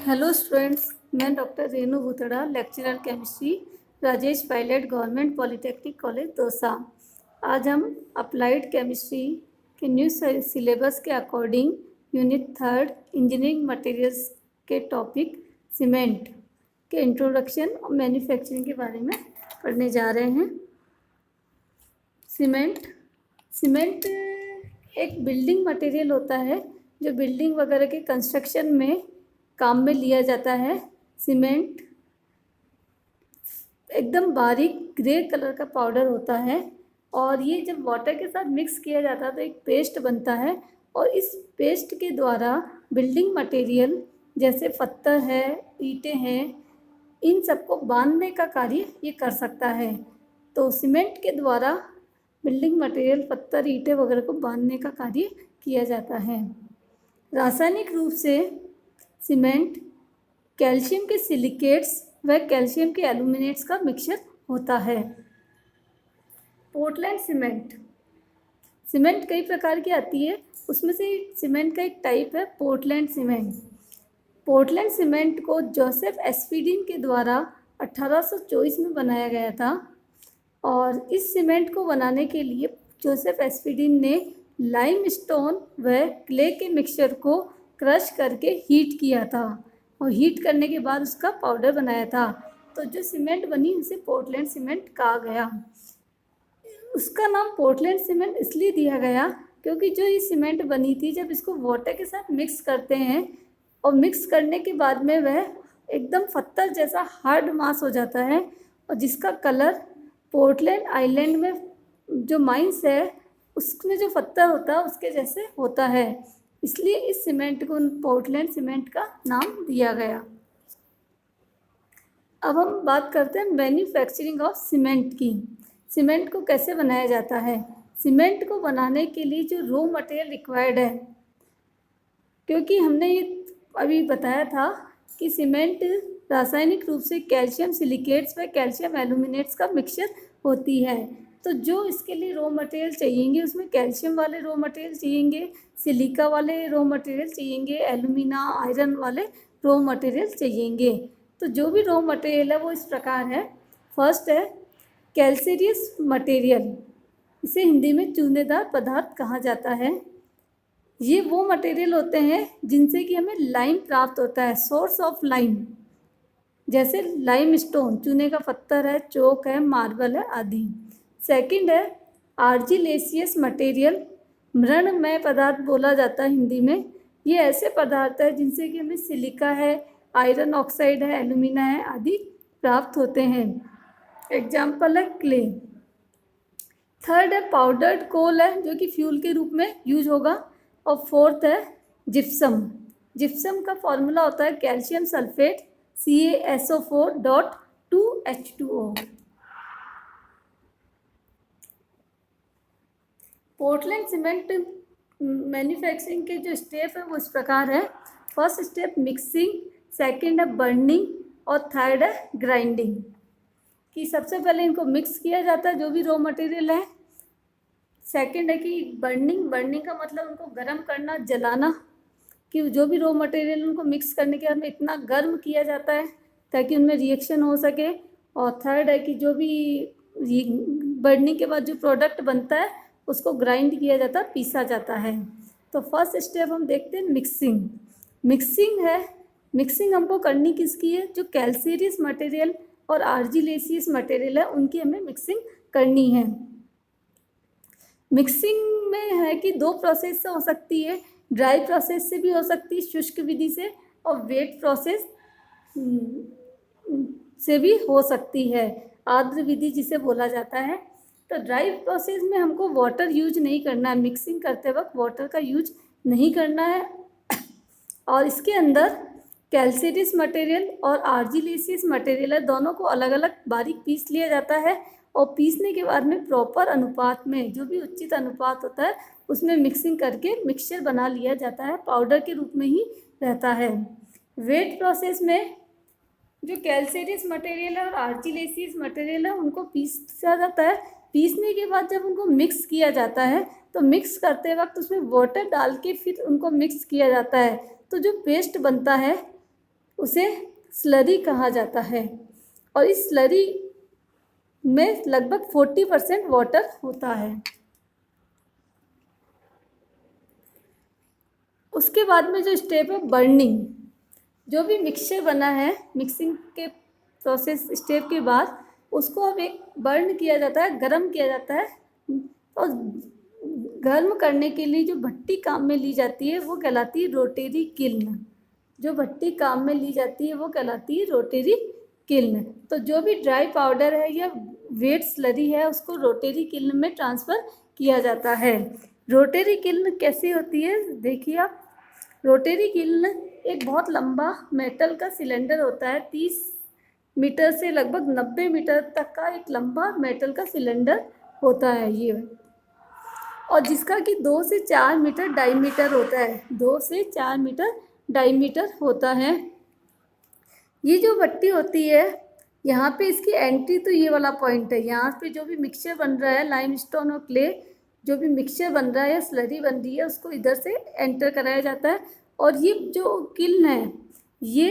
Hello students, मैं doctor Renu Bhutada, lecturer chemistry, Rajesh Pilot, government polytechnic college Dausa. आज हम अप्लाइड केमिस्ट्री के न्यू सिलेबस के अकॉर्डिंग यूनिट 3 इंजीनियरिंग मटेरियल्स के टॉपिक सीमेंट के इंट्रोडक्शन और मैन्युफैक्चरिंग के बारे में पढ़ने जा रहे हैं। सीमेंट एक बिल्डिंग मटेरियल होता है जो बिल्डिंग वगैरह के कंस्ट्रक्शन में काम में लिया जाता है। सीमेंट एकदम बारीक ग्रे कलर का पाउडर होता है और ये जब वाटर के साथ मिक्स किया जाता है तो एक पेस्ट बनता है और इस पेस्ट के द्वारा बिल्डिंग मटेरियल जैसे पत्थर है, ईंटें हैं, इन सबको बांधने का कार्य ये कर सकता है। तो सीमेंट के द्वारा बिल्डिंग मटेरियल, पत्थर, ईंटें वगैरह को बांधने का कार्य किया जाता है। रासायनिक रूप से सीमेंट कैल्शियम के सिलिकेट्स व कैल्शियम के एल्यूमिनेट्स का मिक्सचर होता है। पोर्टलैंड सीमेंट कई प्रकार की आती है, उसमें से सीमेंट का एक टाइप है पोर्टलैंड सीमेंट। पोर्टलैंड सीमेंट को जोसेफ एस्पिडिन के द्वारा 1824 में बनाया गया था और इस सीमेंट को बनाने के लिए जोसेफ एस्पिडिन ने लाइमस्टोन व क्ले के मिक्सचर को क्रश करके हीट किया था और हीट करने के बाद उसका पाउडर बनाया था। तो जो सीमेंट बनी उसे पोर्टलैंड सीमेंट कहा गया। उसका नाम पोर्टलैंड सीमेंट इसलिए दिया गया क्योंकि जो ये सीमेंट बनी थी, जब इसको वाटर के साथ मिक्स करते हैं और मिक्स करने के बाद में वह एकदम पत्थर जैसा हार्ड मास हो जाता है और जिसका कलर पोर्टलैंड आइलैंड में जो माइंस है उसमें जो पत्थर होता है उसके जैसे होता है, इसलिए इस सीमेंट को पोर्टलैंड सीमेंट का नाम दिया गया। अब हम बात करते हैं मैन्युफैक्चरिंग ऑफ सीमेंट की। सीमेंट को कैसे बनाया जाता है? सीमेंट को बनाने के लिए जो रॉ मटेरियल रिक्वायर्ड है, क्योंकि हमने ये अभी बताया था कि सीमेंट रासायनिक रूप से कैल्शियम सिलिकेट्स व कैल्शियम एल्यूमिनेट्स का मिक्सचर होती है, तो जो इसके लिए रॉ मटेरियल चाहिएंगे उसमें कैल्शियम वाले रॉ मटेरियल चाहिएंगे, सिलिका वाले रॉ मटेरियल चाहिएंगे, एल्यूमिना, आयरन वाले रॉ मटेरियल चाहिएंगे। तो जो भी रॉ मटेरियल है वो इस प्रकार है। फर्स्ट है कैल्सीरियस मटेरियल, इसे हिंदी में चूनेदार पदार्थ कहा जाता है। ये वो मटेरियल होते हैं जिनसे कि हमें लाइम प्राप्त होता है, सोर्स ऑफ लाइम, जैसे लाइम स्टोन, चूने का पत्थर है, चौक है, मार्बल है आदि। सेकंड है आर्जिलेसियस मटेरियल, मृणमय पदार्थ बोला जाता है हिंदी में। ये ऐसे पदार्थ है जिनसे कि हमें सिलिका है, आयरन ऑक्साइड है, एल्यूमिना है आदि प्राप्त होते हैं। एग्जाम्पल है क्ले। थर्ड है पाउडर्ड कोल है जो कि फ्यूल के रूप में यूज होगा। और फोर्थ है जिप्सम। जिप्सम का फॉर्मूला होता है calcium sulphate CaSO4.2H2O। Portland cement manufacturing के जो स्टेप है वो इस प्रकार है। फर्स्ट स्टेप मिक्सिंग, सेकंड है बर्निंग और थर्ड है ग्राइंडिंग। कि सबसे पहले इनको मिक्स किया जाता है जो भी रॉ मटेरियल है। सेकंड है कि बर्निंग का मतलब उनको गर्म करना, जलाना, कि जो भी रॉ मटेरियल उनको मिक्स करने के बाद में इतना गर्म किया जाता है ताकि उनमें रिएक्शन हो सके। और थर्ड है कि जो भी बर्निंग के बाद जो प्रोडक्ट बनता है उसको ग्राइंड किया जाता है, पीसा जाता है। तो फर्स्ट स्टेप हम देखते हैं मिक्सिंग हमको करनी किसकी है? जो कैल्सीरियस मटेरियल और आर्जिलेसियस मटेरियल है उनकी हमें मिक्सिंग करनी है। मिक्सिंग में है कि दो प्रोसेस से हो सकती है, ड्राई प्रोसेस से भी हो सकती है, शुष्क विधि से, और वेट प्रोसेस से भी हो सकती है, आर्द्र विधि जिसे बोला जाता है। तो ड्राई प्रोसेस में हमको वाटर यूज नहीं करना है, मिक्सिंग करते वक्त वाटर का यूज नहीं करना है। और इसके अंदर कैल्सीरियस मटेरियल और आर्जिलेसियस मटेरियल है, दोनों को अलग अलग बारीक पीस लिया जाता है और पीसने के बाद में प्रॉपर अनुपात में, जो भी उचित अनुपात होता है उसमें मिक्सिंग करके मिक्सचर बना लिया जाता है, पाउडर के रूप में ही रहता है। वेट प्रोसेस में जो कैल्सीरियस मटेरियल है और आर्जिलेसियस मटेरियल है उनको पीसा जाता है। पीसने के बाद जब उनको मिक्स किया जाता है तो मिक्स करते वक्त उसमें वाटर डाल के फिर उनको मिक्स किया जाता है, तो जो पेस्ट बनता है उसे स्लरी कहा जाता है। और इस स्लरी में लगभग 40% वाटर होता है। उसके बाद में जो स्टेप है बर्निंग, जो भी मिक्सचर बना है मिक्सिंग के प्रोसेस स्टेप के बाद उसको अब एक बर्न किया जाता है, गर्म किया जाता है। और गर्म करने के लिए जो भट्टी काम में ली जाती है वो कहलाती है रोटेरी किल्न। जो भट्टी काम में ली जाती है वो कहलाती है रोटेरी किल्न। तो जो भी ड्राई पाउडर है या वेट स्लरी है उसको रोटेरी किल्न में ट्रांसफ़र किया जाता है। रोटेरी किल्न कैसी होती है देखिए आप। रोटेरी किल्न एक बहुत लंबा मेटल का सिलेंडर होता है, 30 मीटर से लगभग 90 मीटर तक का एक लंबा मेटल का सिलेंडर होता है ये, और जिसका कि 2 से 4 मीटर डायमीटर होता है। 2 से 4 मीटर डायमीटर होता है। ये जो भट्टी होती है यहाँ पे इसकी एंट्री तो ये वाला पॉइंट है। यहाँ पे जो भी मिक्सचर बन रहा है लाइमस्टोन और क्ले, जो भी मिक्सचर बन रहा है या स्लरी बन रही है उसको इधर से एंटर कराया जाता है। और ये जो किल्न है ये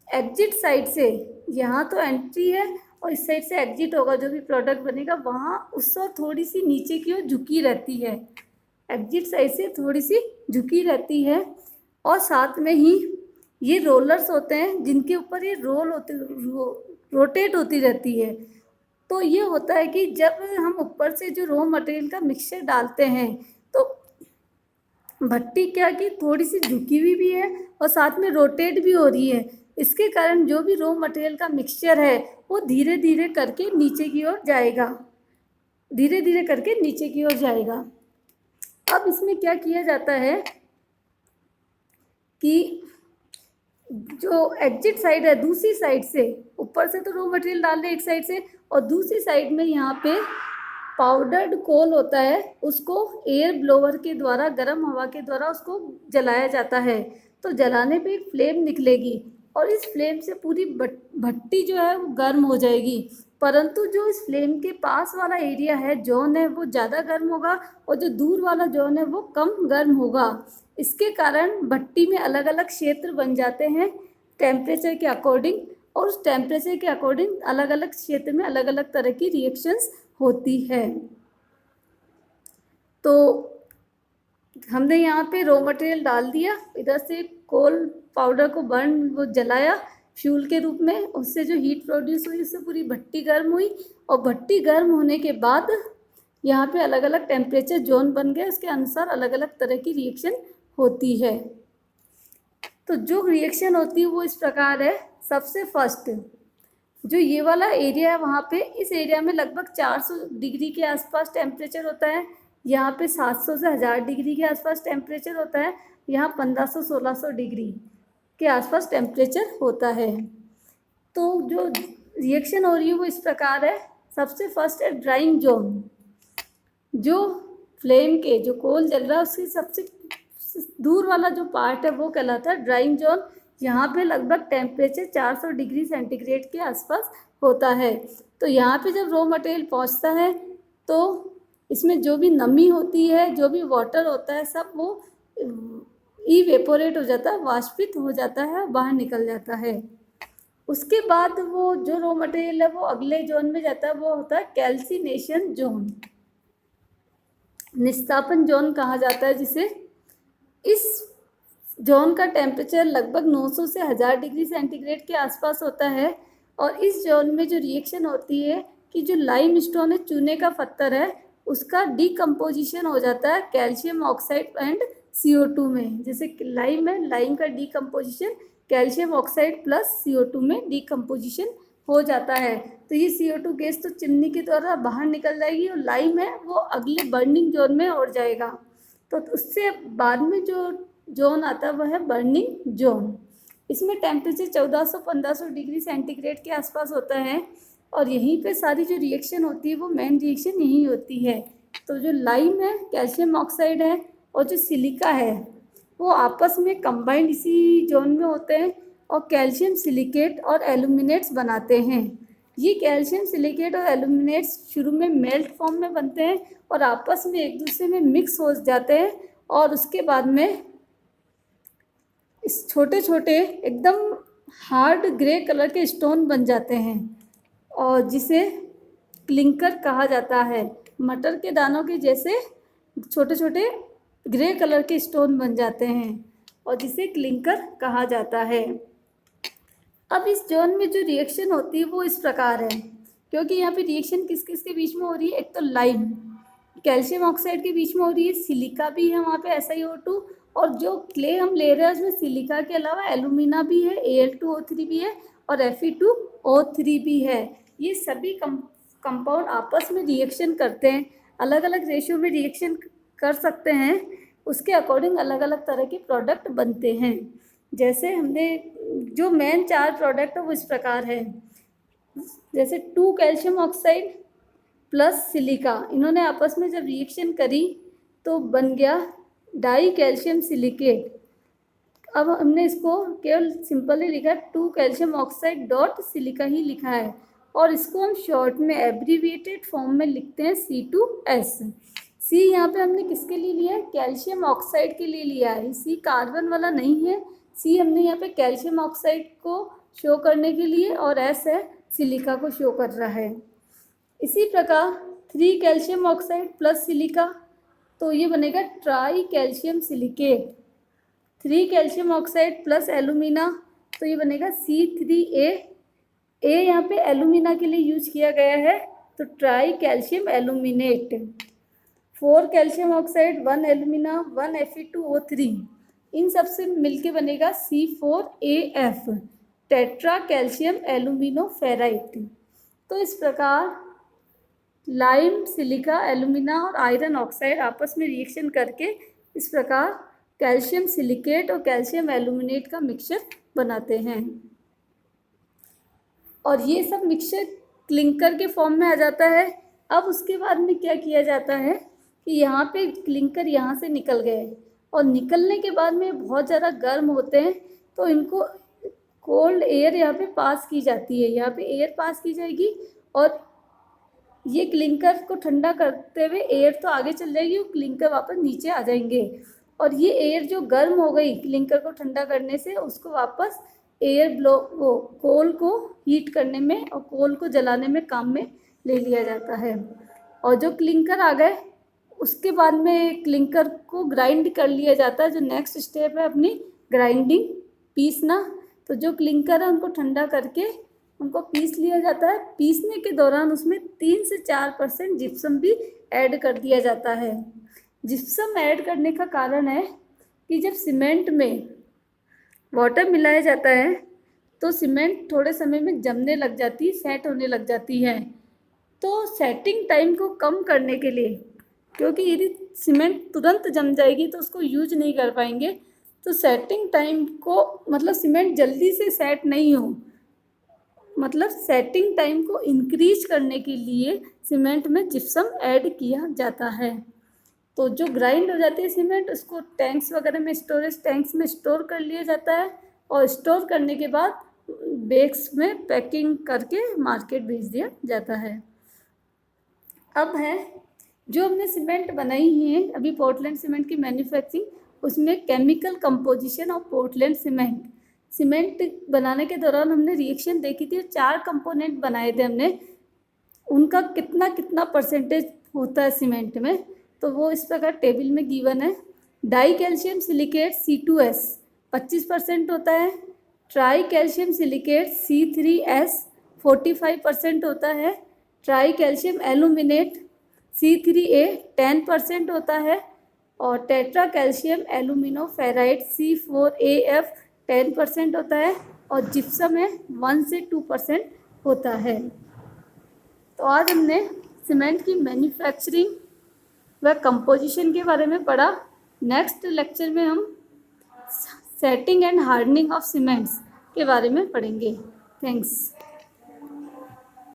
एग्जिट साइड से, यहाँ तो एंट्री है और इस साइड से एग्जिट होगा, जो भी प्रोडक्ट बनेगा वहाँ उससे थोड़ी सी नीचे की ओर झुकी रहती है। एग्जिट साइड से थोड़ी सी झुकी रहती है। और साथ में ही ये रोलर्स होते हैं जिनके ऊपर ये रोटेट होती रहती है। तो ये होता है कि जब हम ऊपर से जो रॉ मटेरियल का मिक्सचर डालते हैं तो भट्टी क्या कि थोड़ी सी झुकी हुई भी है और साथ में रोटेट भी हो रही है। इसके कारण जो भी रॉ मटेरियल का मिक्सचर है वो धीरे धीरे करके नीचे की ओर जाएगा, धीरे धीरे करके नीचे की ओर जाएगा। अब इसमें क्या किया जाता है कि जो एग्जिट साइड है दूसरी साइड से, ऊपर से तो रॉ मटेरियल डाल रहे हैं एक साइड से और दूसरी साइड में यहाँ पे पाउडर्ड कोल होता है, उसको एयर ब्लोअर के द्वारा, गर्म हवा के द्वारा उसको जलाया जाता है। तो जलाने पे एक फ्लेम निकलेगी और इस फ्लेम से पूरी भट्टी जो है वो गर्म हो जाएगी। परंतु जो इस फ्लेम के पास वाला एरिया है, जोन है, वो ज़्यादा गर्म होगा और जो दूर वाला जोन है वो कम गर्म होगा। इसके कारण भट्टी में अलग अलग क्षेत्र बन जाते हैं टेम्परेचर के अकॉर्डिंग, और उस टेम्परेचर के अकॉर्डिंग अलग अलग क्षेत्र में अलग अलग तरह की रिएक्शंस होती है। तो हमने यहाँ पे रॉ मटेरियल डाल दिया, इधर से कोल पाउडर को बर्न वो जलाया फ्यूल के रूप में, उससे जो हीट प्रोड्यूस हुई उससे पूरी भट्टी गर्म हुई। और भट्टी गर्म होने के बाद यहाँ पे अलग अलग टेम्परेचर जोन बन गए, उसके अनुसार अलग अलग तरह की रिएक्शन होती है। तो जो रिएक्शन होती है वो इस प्रकार है। सबसे फर्स्ट जो ये वाला एरिया है वहाँ पे, इस एरिया में लगभग 400 डिग्री के आसपास टेम्परेचर होता है। यहाँ पे 700 से 1000 डिग्री के आसपास टेम्परेचर होता है। यहाँ 1500-1600 डिग्री के आसपास टेम्परेचर होता है। तो जो रिएक्शन हो रही है वो इस प्रकार है। सबसे फर्स्ट है ड्राइंग जोन। जो फ्लेम के जो कोल जल रहा है उससे सबसे दूर वाला जो पार्ट है वो कहलाता है ड्राइंग जोन। यहाँ पे लगभग टेम्परेचर 400 डिग्री सेंटीग्रेड के आसपास होता है। तो यहाँ पे जब रॉ मटेरियल पहुँचता है तो इसमें जो भी नमी होती है, जो भी वाटर होता है, सब वो इवेपोरेट हो जाता है, वाष्पित हो जाता है, बाहर निकल जाता है। उसके बाद वो जो रॉ मटेरियल है वो अगले जोन में जाता है, वो होता है कैल्सिनेशन जोन, निस्तापन जोन कहा जाता है जिसे। इस जोन का टेम्परेचर लगभग 900 से 1000 डिग्री सेंटीग्रेड के आसपास होता है। और इस जोन में जो रिएक्शन होती है कि जो लाइम स्टोन है, चूने का पत्थर है, उसका डीकम्पोजिशन हो जाता है कैल्शियम ऑक्साइड एंड CO2 में। जैसे लाइम है, लाइम का decomposition calcium oxide plus CO2 में डीकम्पोजिशन हो जाता है। तो ये CO2 गैस तो चिमनी के द्वारा बाहर निकल जाएगी और लाइम है वो अगले बर्निंग जोन में और जाएगा। तो उससे बाद में जो जोन आता है वह है बर्निंग जोन। इसमें टेम्परेचर 1400-1500 डिग्री सेंटीग्रेड के आसपास होता है और यहीं पे सारी जो रिएक्शन होती है वो मेन रिएक्शन यहीं होती है। तो जो लाइम है, कैल्शियम ऑक्साइड है और जो सिलिका है वो आपस में कंबाइंड इसी जोन में होते हैं और कैल्शियम सिलिकेट और एल्यूमिनेट्स बनाते हैं। ये कैल्शियम सिलिकेट और एल्यूमिनेट्स शुरू में मेल्ट फॉर्म में बनते हैं और आपस में एक दूसरे में मिक्स हो जाते हैं और उसके बाद में इस छोटे छोटे एकदम हार्ड ग्रे कलर के स्टोन बन जाते हैं और जिसे क्लिंकर कहा जाता है। मटर के दानों के जैसे छोटे छोटे ग्रे कलर के स्टोन बन जाते हैं और जिसे क्लिंकर कहा जाता है। अब इस जोन में जो रिएक्शन होती है वो इस प्रकार है, क्योंकि यहाँ पे रिएक्शन किस किस के बीच में हो रही है। एक तो लाइम कैल्शियम ऑक्साइड के बीच में हो रही है, सिलिका भी है वहाँ पे SiO2, और जो क्ले हम ले रहे हैं उसमें सिलिका के अलावा एलुमिना भी है, Al2O3 भी है और Fe2O3 भी है। ये सभी कंपाउंड आपस में रिएक्शन करते हैं, अलग अलग रेशियो में रिएक्शन कर सकते हैं, उसके अकॉर्डिंग अलग अलग तरह के प्रोडक्ट बनते हैं। जैसे हमने जो मेन 4 प्रोडक्ट है वो इस प्रकार है। जैसे 2 कैल्शियम ऑक्साइड प्लस सिलिका, इन्होंने आपस में जब रिएक्शन करी तो बन गया डाई कैल्शियम सिलिकेट। अब हमने इसको केवल सिंपली लिखा है 2 कैल्शियम ऑक्साइड डॉट सिलिका ही लिखा है, और इसको हम शॉर्ट में एब्रीविएटेड फॉर्म में लिखते हैं C2S। C यहाँ पे हमने किसके लिए लिया है, कैल्शियम ऑक्साइड के लिए लिया है। C कार्बन वाला नहीं है, C हमने यहाँ पे कैल्शियम ऑक्साइड को शो करने के लिए, और S है सिलिका को शो कर रहा है। इसी प्रकार 3 कैल्शियम ऑक्साइड प्लस सिलिका, तो ये बनेगा try calcium silicate. 3 calcium oxide plus alumina, तो ये बनेगा C3A। ए यहाँ पे एलुमिना के लिए यूज किया गया है, तो try calcium aluminate. 4 calcium oxide 1 alumina 1 Fe2O3, इन सब से मिलके बनेगा C4AF टेट्रा कैल्शियम एलुमिनोफेराइट। तो इस प्रकार लाइम, सिलिका, एलुमिना और आयरन ऑक्साइड आपस में रिएक्शन करके इस प्रकार कैल्शियम सिलिकेट और कैल्शियम एलुमिनेट का मिक्सचर बनाते हैं, और ये सब मिक्सचर क्लिंकर के फॉर्म में आ जाता है। अब उसके बाद में क्या किया जाता है कि यहाँ पे क्लिंकर यहाँ से निकल गए, और निकलने के बाद में बहुत ज़्यादा गर्म होते हैं, तो इनको कोल्ड एयर यहाँ पे पास की जाती है। यहाँ पे एयर पास की जाएगी और ये क्लिंकर को ठंडा करते हुए एयर तो आगे चल जाएगी और क्लिंकर वापस नीचे आ जाएंगे, और ये एयर जो गर्म हो गई क्लिंकर को ठंडा करने से, उसको वापस एयर ब्लो वो कोल को हीट करने में और कोल को जलाने में काम में ले लिया जाता है। और जो क्लिंकर आ गए उसके बाद में क्लिंकर को ग्राइंड कर लिया जाता है। जो नेक्स्ट स्टेप है अपनी ग्राइंडिंग, पीसना। तो जो क्लिंकर है उनको ठंडा करके उनको पीस लिया जाता है। पीसने के दौरान उसमें 3 से 4% जिप्सम भी ऐड कर दिया जाता है। जिप्सम ऐड करने का कारण है कि जब सीमेंट में वाटर मिलाया जाता है तो सीमेंट थोड़े समय में जमने लग जाती है, सेट होने लग जाती है। तो सेटिंग टाइम को कम करने के लिए, क्योंकि यदि सीमेंट तुरंत जम जाएगी तो उसको यूज नहीं कर पाएंगे, तो सेटिंग टाइम को मतलब सीमेंट जल्दी से सेट नहीं हो, मतलब सेटिंग टाइम को इंक्रीज करने के लिए सीमेंट में जिप्सम ऐड किया जाता है। तो जो ग्राइंड हो जाती है सीमेंट, उसको टैंक्स वगैरह में, स्टोरेज टैंक्स में स्टोर कर लिया जाता है, और स्टोर करने के बाद बैग्स में पैकिंग करके मार्केट भेज दिया जाता है। अब है जो हमने सीमेंट बनाई है अभी पोर्टलैंड सीमेंट की मैन्युफैक्चरिंग, उसमें chemical composition of Portland cement. Cement बनाने के दौरान हमने रिएक्शन देखी थी, 4 कंपोनेंट बनाए थे हमने, उनका कितना कितना परसेंटेज होता है सीमेंट में, तो वो इस प्रकार टेबल में गिवन है। डाई कैल्शियम सिलिकेट C2S 25% होता है, ट्राई कैल्शियम सिलिकेट C3S 45% होता है, ट्राई कैल्शियम एलुमिनेट C3A 10% होता है, और टेट्रा कैल्शियम एलुमिनोफेराइट C4AF 10% होता है, और जिप्सम है 1 से 2% होता है। तो आज हमने सीमेंट की मैन्युफैक्चरिंग व कंपोजिशन के बारे में पढ़ा। नेक्स्ट लेक्चर में हम setting and hardening of cements के बारे में पढ़ेंगे। थैंक्स।